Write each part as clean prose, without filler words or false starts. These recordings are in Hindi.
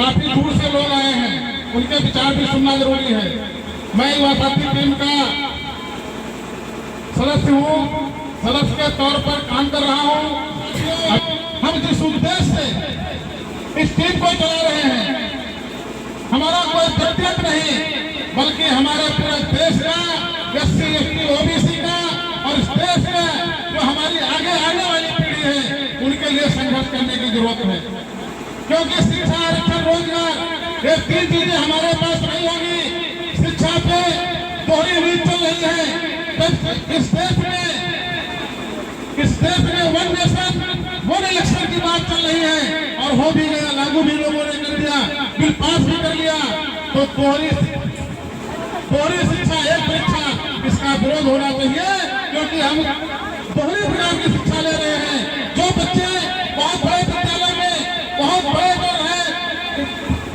काफी दूर से लोग आए हैं, उनके विचार भी सुनना जरूरी है। मैं युवा साथी टीम का सदस्य हूँ, सदस्य के तौर पर काम कर रहा हूँ। हम जिस उद्देश्य से इस टीम को चला रहे हैं, हमारा कोई व्यक्तिगत नहीं, बल्कि हमारे पूरे देश का, SC ST OBC का और इस देश का जो हमारी आगे आने वाली पीढ़ी है, उनके लिए संघर्ष करने की जरूरत है। क्योंकि शिक्षा, आरक्षण, रोजगार, ये तीन चीजें हमारे पास नहीं होगी। शिक्षा पे दोहरी नीति चल रही है। इस देश में वन नेशन वन इलेक्शन की बात चल रही है और हो भी गया, लागू भी लोगों ने कर दिया, बिल पास भी कर लिया। तो दोहरी शिक्षा, एक परीक्षा, इसका विरोध होना चाहिए। क्योंकि हम दोहरी प्रकार की शिक्षा ले रहे हैं। जो बच्चे बहुत बड़े विद्यालय में, बहुत बड़े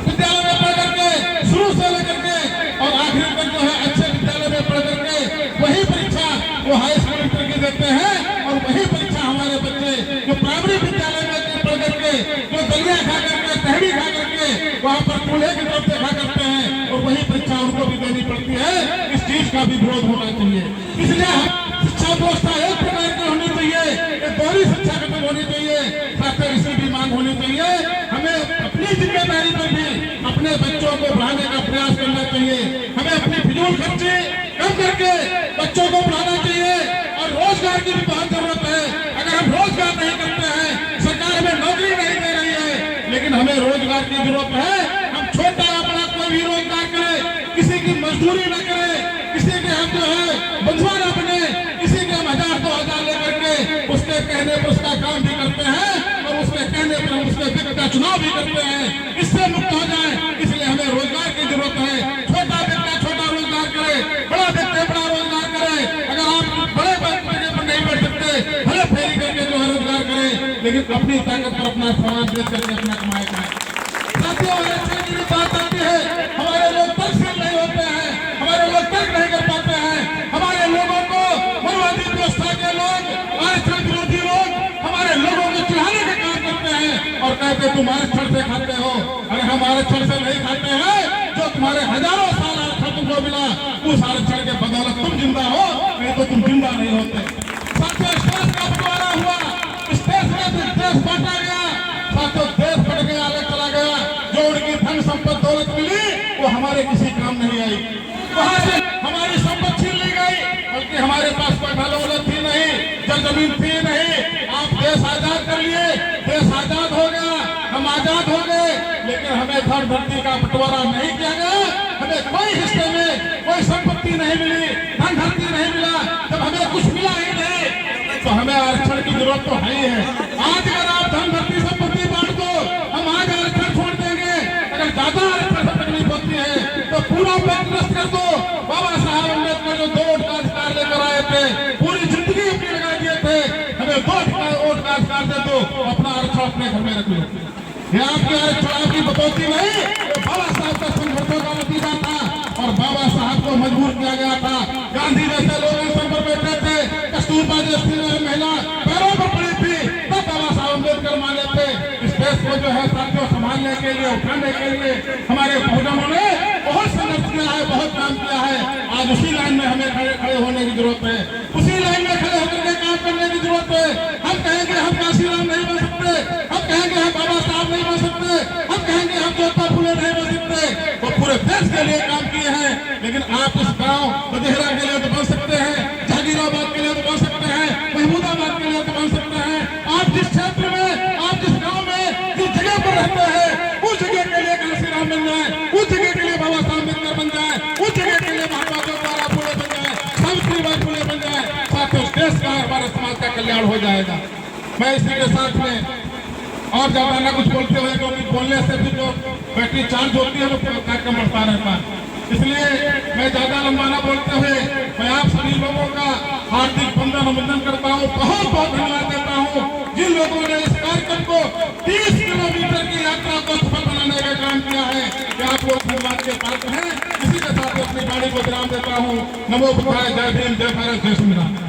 विद्यालय में पढ़ करके शुरू से लेकर के और आखिरी तक जो है अच्छे विद्यालय में पढ़ करके वही परीक्षा वो हाई स्कूल स्तर की देते हैं, और वही परीक्षा हमारे बच्चे जो प्राइमरी विद्यालय में पढ़ करके, जो दलिया खा करके, तहरी खा करके वहाँ पर चूल्हे की तरफ देखा करते हैं, और वही परीक्षा उनको भी देनी पड़ती है। इस चीज का भी विरोध होना चाहिए। इसलिए शिक्षा व्यवस्था एक प्रकार की होनी चाहिए, दोहरी शिक्षा खत्म होनी चाहिए, साथ में इसकी भी मांग होनी चाहिए। हमें अपनी जिम्मेदारी पर भी अपने बच्चों को पढ़ाने का प्रयास करना चाहिए। हमें अपनी फिजूल खर्ची कम करके बच्चों को पढ़ाना चाहिए। और रोजगार की भी बहुत जरूरत है। अगर हम रोजगार नहीं करते हैं, सरकार हमें नौकरी नहीं दे रही है, लेकिन हमें रोजगार की जरूरत है। हम छोटा या बड़ा कोई भी रोजगार करें, किसी की मजदूरी न करें, किसी के हम जो है बंधुआ न बने, किसी के हम 1000-2000 लेकर के उसके कहने पर उसका काम भी करते हैं, और उसके कहने पर हम उसके व्यक्ति का चुनाव भी करते हैं। इससे मुक्त हो जाए, इसलिए हमें रोजगार की जरूरत है। छोटा व्यक्ति छोटा रोजगार करे, बड़ा व्यक्ति बड़ा रोजगार करे। अगर आप बड़े व्यक्ति पर नहीं बैठ सकते, भले फेरी करके जो है रोजगार करें, लेकिन अपनी ताकत पर अपना समाज बेच करके अपना कमाई करें। साथियों, आरक्षण की बात आती है, हमारे लोग तर्कशील नहीं होते हैं, हमारे लोग तर्क नहीं कर पाते हैं। हमारे लोगों को मनवादी व्यवस्था के लोग, आरक्षण विरोधी लोग हमारे लोगों को चिढ़ाने का काम करते हैं और कहते तुम आरक्षण से खाते हो। अरे हम आरक्षण से नहीं खाते हैं, जो तुम्हारे हजारों साल आरक्षण तुमको मिला, उस आरक्षण के बदौलत तुम जिंदा हो, नहीं तो तुम जिंदा नहीं होते। साथियों, इस देश का बंटवारा हुआ, इस देश में देश बांटा गया। साथियों, देश बढ़ गया, अलग चला गया। जो उनकी धन संपत्ति दौलत मिली, वो हमारे किसी काम नहीं आई। वहां से हमारी संपत्ति छीन ली गई, बल्कि हमारे पास कोई दौलत थी नहीं, जमीन थी नहीं। आप देश आजाद कर लिए, देश आजाद हो गया, हम आजाद हो गए, लेकिन हमें धन धरती का बंटवारा नहीं किया गया। हमें कोई हिस्से में कोई संपत्ति नहीं मिली, धन धरती नहीं मिला। जब हमें कुछ मिला ही नहीं, तो हमें आरक्षण की जरूरत तो है ही है। आज अगर आप धन धरती संपत्ति बांट दो, हम आज आरक्षण छोड़ देंगे। अगर ज्यादा आरक्षण से तकलीफ होती है तो पूरा वक्त नष्ट कर दो। बाबा साहब अम्बेडकर जो 2 वोट का अधिकार लेकर आए थे, पूरी जिंदगी अपनी लगा दिए थे, हमें 2 वोट का अधिकार दे दो, अपना आरक्षण अपने घर में रख लो। ये आपकी आरक्षण आपकी बकौती नहीं, बाबा साहब का संघर्षों का नतीजा था, और बाबा साहब को मजबूर किया गया था। गांधी जैसे लोग अनशन पर बैठे थे, कस्तूरबा जैसी महिला पैरों पर पड़ी थी, तब बाबा साहब अम्बेडकर माने थे। इस देश को जो है साथियों संभालने के लिए, उठाने के लिए हमारे बहुजनों ने बहुत संघर्ष किया है, बहुत काम किया है। आज उसी लाइन में हमें खड़े होने की जरूरत है, उसी लाइन में खड़े होकर के काम करने की जरूरत है। हम कहेंगे हम काशीराम नहीं बन सकते, हम कहेंगे हम बाबा साहब नहीं बन सकते, हम कहेंगे हम ज्योतिबा फुले नहीं बन सकते। वो पूरे देश के लिए काम किए हैं, लेकिन आप इस गांव बदेहरा के लिए तो बन सकते हैं, जहांगीराबाद के लिए तो बन सकते हैं, महमूदाबाद के लिए तो बन सकते हैं। आप जिस क्षेत्र में, आप जिस गांव में, जिस जगह पर रहते हैं, उस जगह के लिए काशीराम बन जाए, उस जगह के लिए बाबा साहब अम्बेडकर बन जाए, उस जगह के लिए महात्मा ज्योतिबा फुले बन जाए, सावित्रीबाई फुले बन जाए। साथियों, देश का, हमारे समाज का कल्याण हो जाएगा। मैं इसी के साथ में और ज्यादा ना कुछ बोलते हुए, क्योंकि बोलने से भी जो बैटरी चार्ज होती है वो कार्यक्रम बढ़ता रहता है, इसलिए मैं ज्यादा लंबा ना बोलते हुए मैं आप सभी लोगों का हार्दिक वंदन करता हूँ, बहुत बहुत धन्यवाद देता हूँ जिन लोगों ने इस कार्यक्रम को 30 किलोमीटर की यात्रा को सफल बनाने का काम किया है। कि आप लोग धन्यवाद के पात्र हैं। इसी के साथ अपनी गाड़ी को विराम देता हूँ। नमो बुद्धाय, जय भीम, जय भारत, जय संविधान।